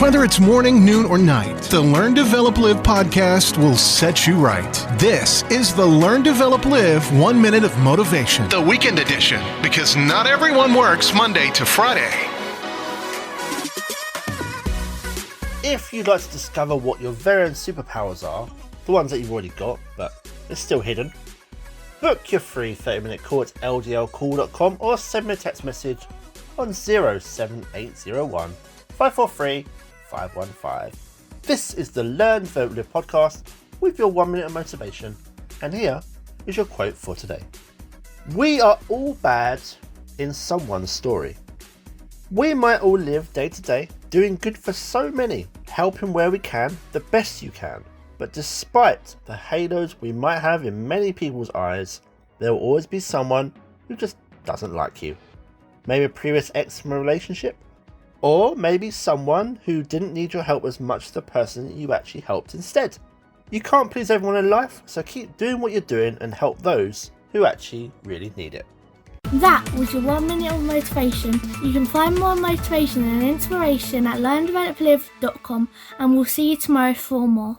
Whether it's morning, noon, or night, the Learn, Develop, Live podcast will set you right. This is the Learn, Develop, Live 1 Minute of Motivation, the weekend edition, because not everyone works Monday to Friday. If you'd like to discover what your very own superpowers are, the ones that you've already got, but they're still hidden, book your free 30-minute call at ldlcall.com or send me a text message on 07801 543 515. This is the Learn, Develop, Live podcast with your 1 minute of motivation, and here is your quote for today. We are all bad in someone's story. We might all live day to day, doing good for so many, helping where we can, the best you can. But despite the halos we might have in many people's eyes, there will always be someone who just doesn't like you. Maybe a previous ex from a relationship, or maybe someone who didn't need your help as much as the person you actually helped instead. You can't please everyone in life, so keep doing what you're doing and help those who actually really need it. That was your 1 minute of motivation. You can find more motivation and inspiration at learndeveloplive.com, and we'll see you tomorrow for more.